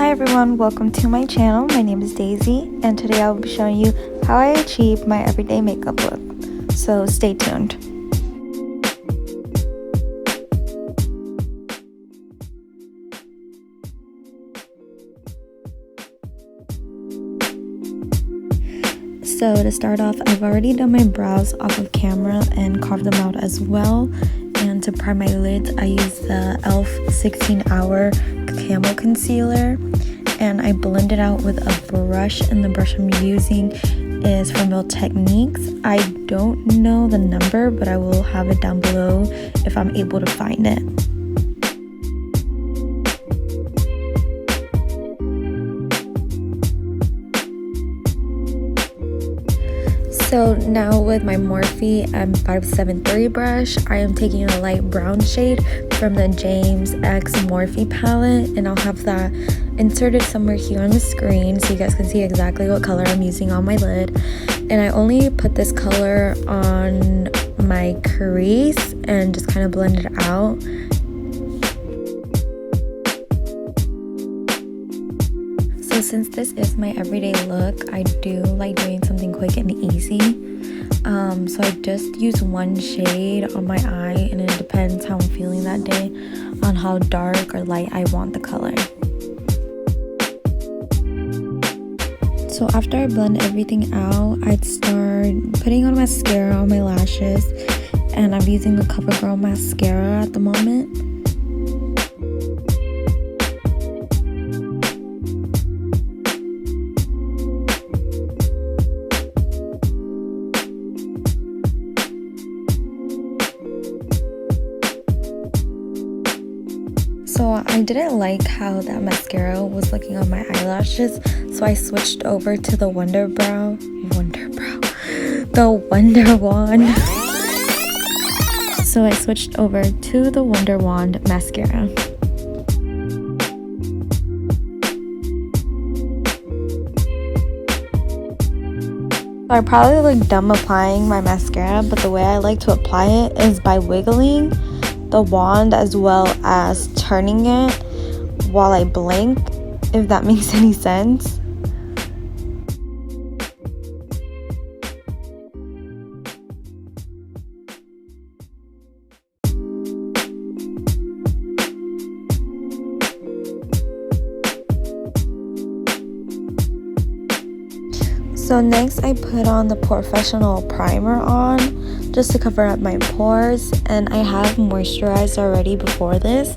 Hi everyone, welcome to my channel. My name is Daisy and today I will be showing you how I achieve my everyday makeup look. So stay tuned. So to start off, I've already done my brows off of camera and carved them out as well. And to prime my lids, I use the e.l.f. 16-hour camo concealer. And I blend it out with a brush, and the brush I'm using is from Real Techniques. I don't know the number, but I will have it down below if I'm able to find it. So now with my Morphe M573 brush, I am taking a light brown shade from the James X Morphe palette, and I'll have that inserted somewhere here on the screen so you guys can see exactly what color I'm using on my lid. And I only put this color on my crease and just kind of blend it out. So since this is my everyday look, I do like doing something quick and easy. So I just use one shade on my eye, and it depends how I'm feeling that day on how dark or light I want the color. So after I blend everything out, I'd start putting on mascara on my lashes, and I'm using the Covergirl mascara at the moment. So I didn't like how that mascara was looking on my eyelashes, so I switched over to the Wonder Wand. So I switched over to the Wonder Wand mascara. I probably look dumb applying my mascara, but the way I like to apply it is by wiggling the wand as well as turning it while I blink, if that makes any sense. So next I put on the Professional primer on just to cover up my pores, and I have moisturized already before this.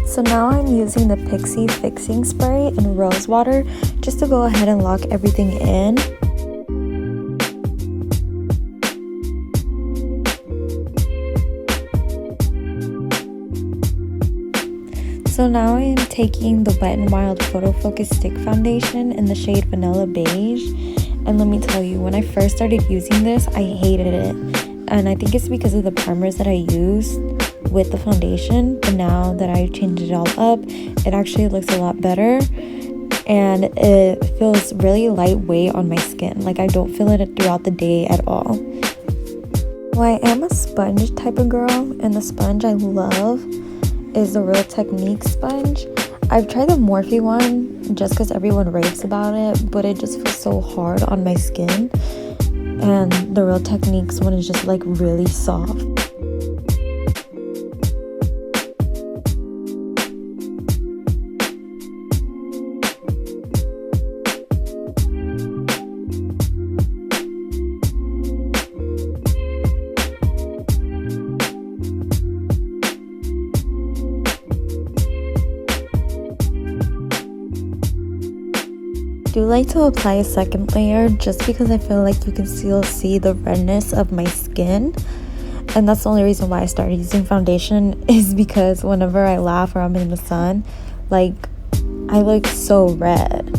So now I'm using the Pixi fixing spray in rose water just to go ahead and lock everything in. So now I am taking the Wet n Wild Photofocus Stick Foundation in the shade Vanilla Beige. And let me tell you, when I first started using this, I hated it. And I think it's because of the primers that I used with the foundation, but now that I changed it all up, it actually looks a lot better, and it feels really lightweight on my skin. Like I don't feel it throughout the day at all. Well, I am a sponge type of girl, and the sponge I love is the Real Techniques sponge. I've tried the Morphe one just because everyone raves about it, but it just feels so hard on my skin, and the Real Techniques one is just like really soft. Do like to apply a second layer just because I feel like you can still see the redness of my skin, and that's the only reason why I started using foundation, is because whenever I laugh or I'm in the sun, like I look so red.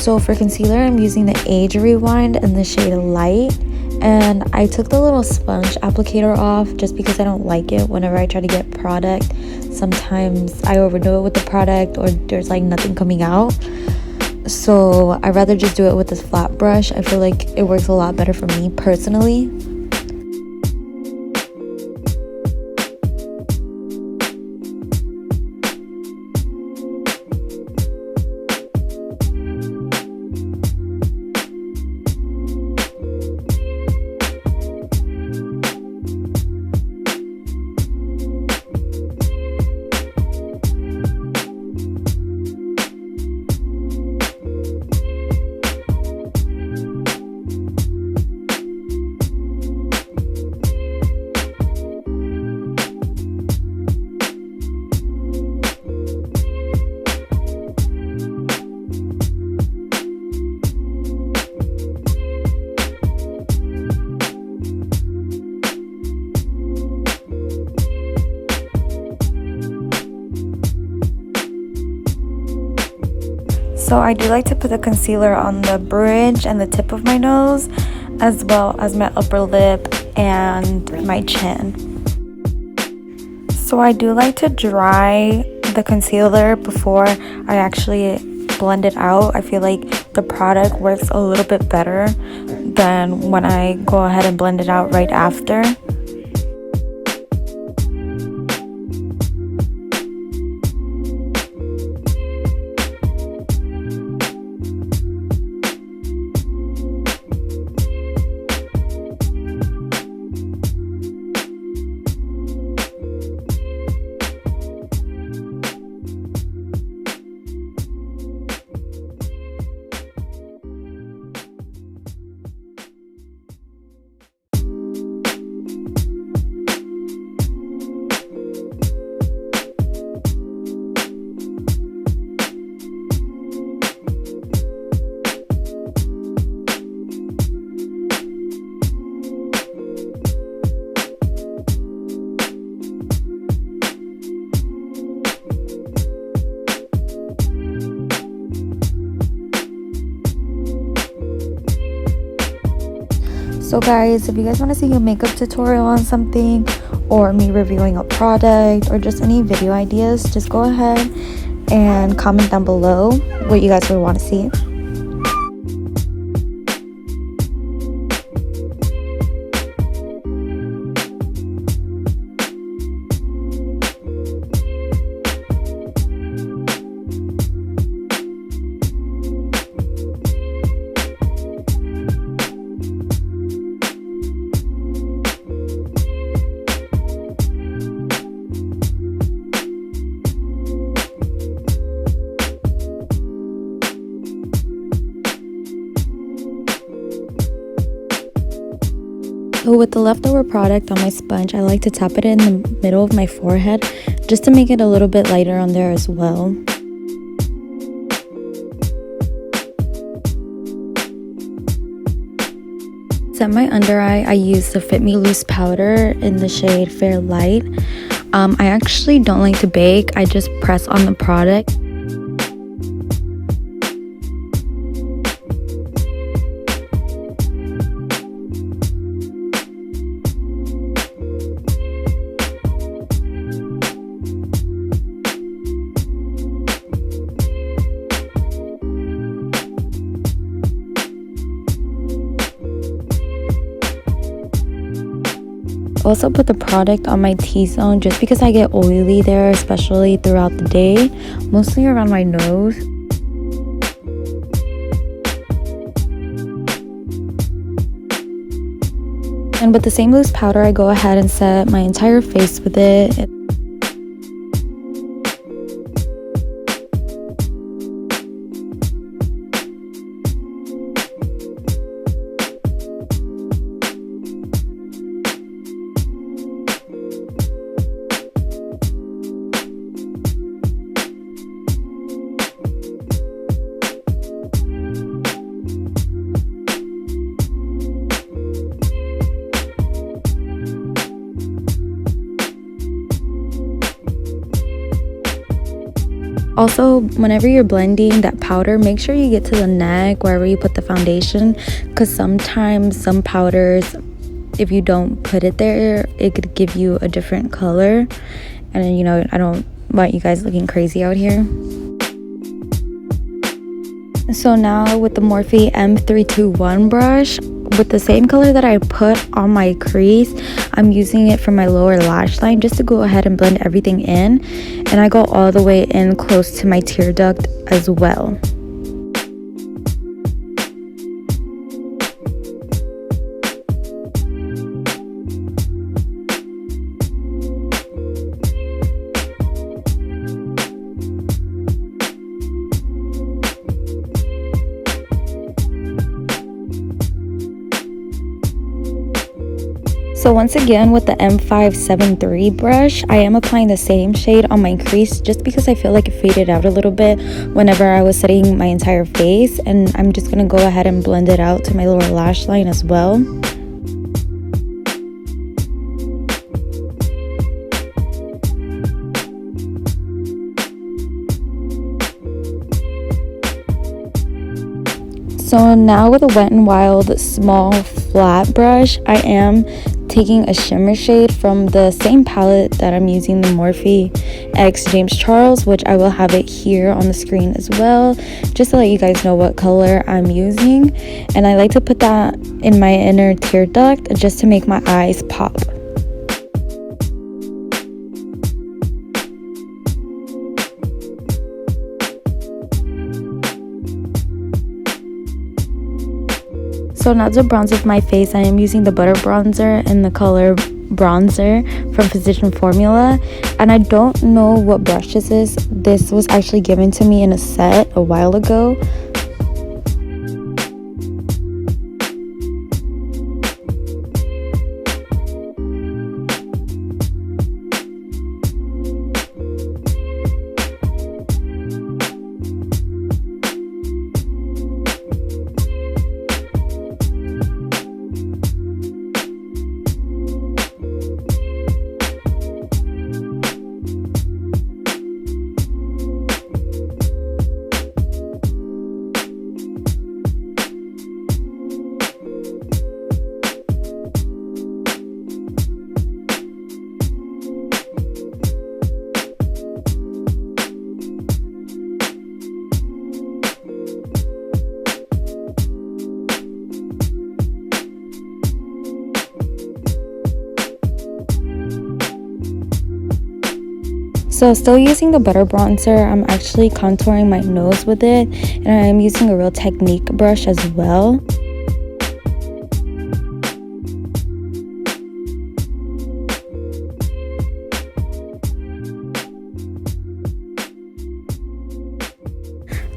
So for concealer, I'm using the Age Rewind in the shade Light. And I took the little sponge applicator off just because I don't like it whenever I try to get product. Sometimes I overdo it with the product or there's like nothing coming out. So I'd rather just do it with this flat brush. I feel like it works a lot better for me personally. So I do like to put the concealer on the bridge and the tip of my nose, as well as my upper lip and my chin. So I do like to dry the concealer before I actually blend it out. I feel like the product works a little bit better than when I go ahead and blend it out right after. So guys, if you guys want to see a makeup tutorial on something, or me reviewing a product, or just any video ideas, just go ahead and comment down below what you guys would want to see. So with the leftover product on my sponge, I like to tap it in the middle of my forehead just to make it a little bit lighter on there as well. Set my under eye, I use the Fit Me Loose powder in the shade Fair Light. I actually don't like to bake, I just press on the product. Also put the product on my T-zone just because I get oily there, especially throughout the day, mostly around my nose. And with the same loose powder, I go ahead and set my entire face with it. Also, whenever you're blending that powder, make sure you get to the neck wherever you put the foundation, because sometimes some powders, if you don't put it there, it could give you a different color, and you know, I don't want you guys looking crazy out here. So now with the Morphe M321 brush, with the same color that I put on my crease, I'm using it for my lower lash line just to go ahead and blend everything in, and I go all the way in close to my tear duct as well. So once again, with the M573 brush, I am applying the same shade on my crease just because I feel like it faded out a little bit whenever I was setting my entire face, and I'm just going to go ahead and blend it out to my lower lash line as well. So now with a Wet n Wild small flat brush, I am taking a shimmer shade from the same palette that I'm using, the Morphe X James Charles, which I will have it here on the screen as well, just to let you guys know what color I'm using. And I like to put that in my inner tear duct just to make my eyes pop. So now to bronze up my face, I am using the Butter Bronzer in the color Bronzer from Physician Formula, and I don't know what brush this is. This was actually given to me in a set a while ago. So still using the Butter Bronzer, I'm actually contouring my nose with it, and I am using a Real Technique brush as well.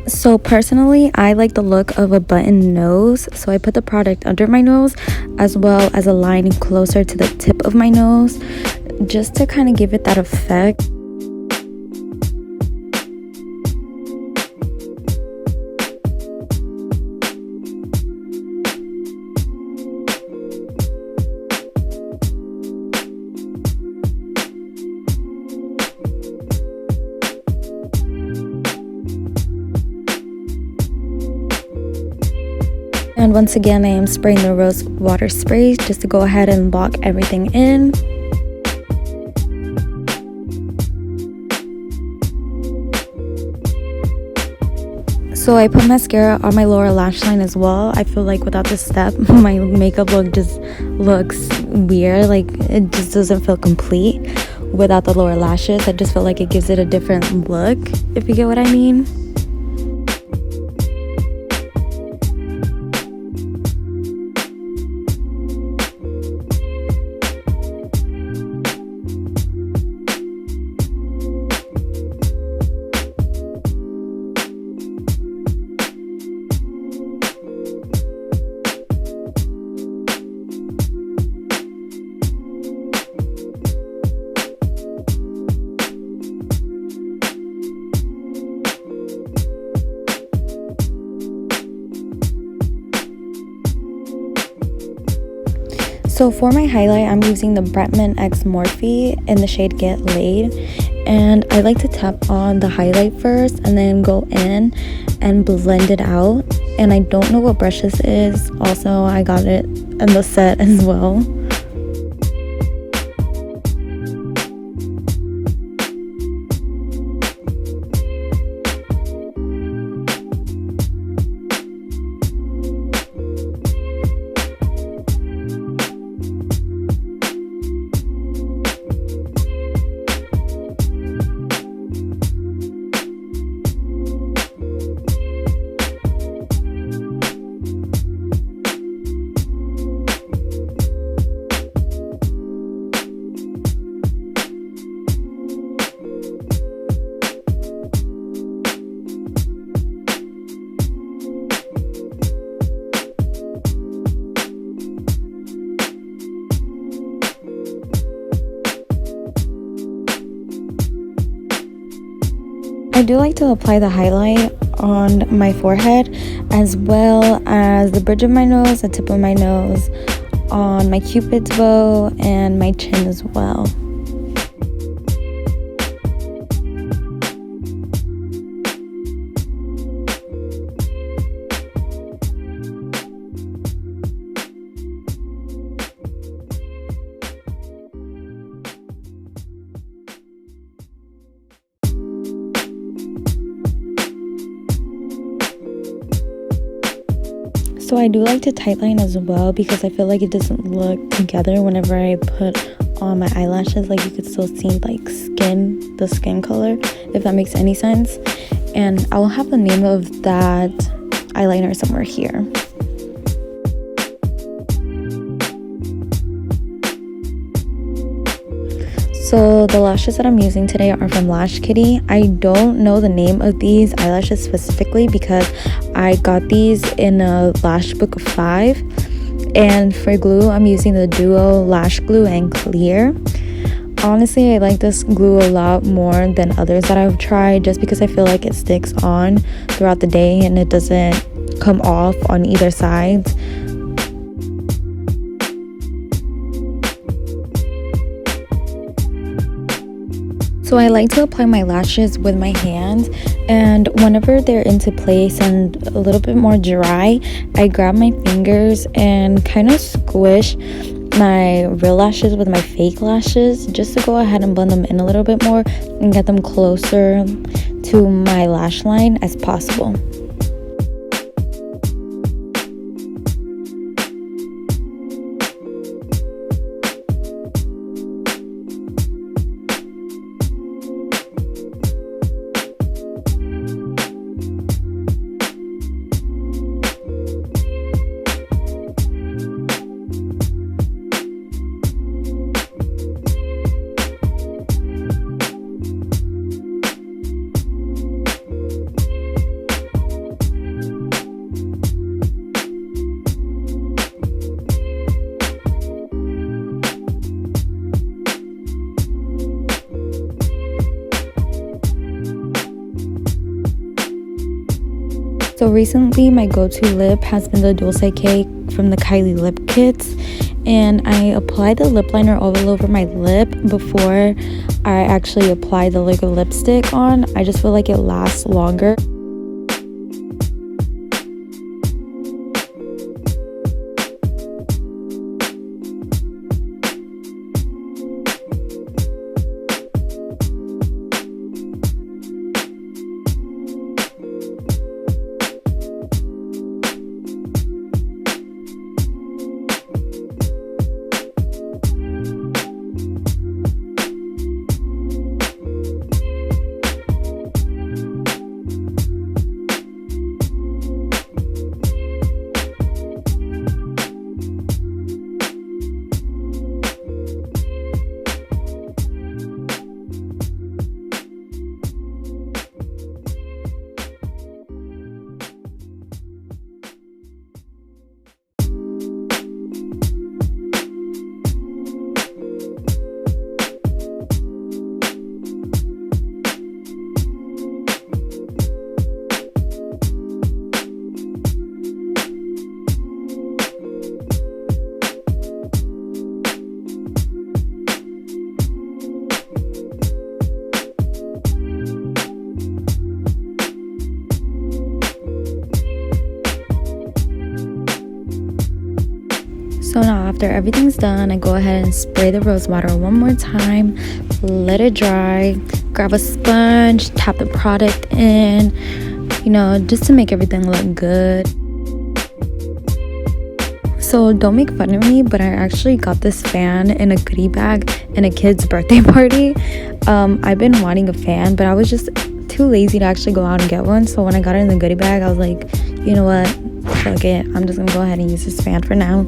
So personally, I like the look of a button nose, so I put the product under my nose as well as a line closer to the tip of my nose, just to kind of give it that effect. And once again, I am spraying the rose water spray just to go ahead and lock everything in. So I put mascara on my lower lash line as well. I feel like without this step, my makeup look just looks weird. Like, it just doesn't feel complete without the lower lashes. I just feel like it gives it a different look, if you get what I mean. So for my highlight, I'm using the Bretman X Morphe in the shade Get Laid. And I like to tap on the highlight first and then go in and blend it out. And I don't know what brush this is. Also, I got it in the set as well. I do like to apply the highlight on my forehead as well as the bridge of my nose, the tip of my nose, on my cupid's bow, and my chin as well. So I do like to tightline as well because I feel like it doesn't look together whenever I put on my eyelashes. Like you could still see like the skin color, if that makes any sense. And I'll have the name of that eyeliner somewhere here. So the lashes that I'm using today are from Lashkitty. I don't know the name of these eyelashes specifically because I got these in a lash book of 5. And for glue, I'm using the Duo Lash Glue and Clear. Honestly, I like this glue a lot more than others that I've tried just because I feel like it sticks on throughout the day and it doesn't come off on either side. So I like to apply my lashes with my hands, and whenever they're into place and a little bit more dry, I grab my fingers and kind of squish my real lashes with my fake lashes just to go ahead and blend them in a little bit more and get them closer to my lash line as possible. So recently my go-to lip has been the Dulce cake from the Kylie lip kits, and I apply the lip liner all over my lip before I actually apply the liquid lipstick on. I just feel like it lasts longer. after everything's done, I go ahead and spray the rose water one more time, let it dry, grab a sponge, tap the product in, you know, just to make everything look good. So don't make fun of me, but I actually got this fan in a goodie bag in a kid's birthday party. I've been wanting a fan, but I was just too lazy to actually go out and get one. So when I got it in the goodie bag, I was like, you know what, fuck it, I'm just gonna go ahead and use this fan for now.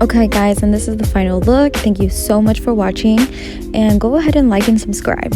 Okay guys, and this is the final look. Thank you so much for watching, and go ahead and like and subscribe.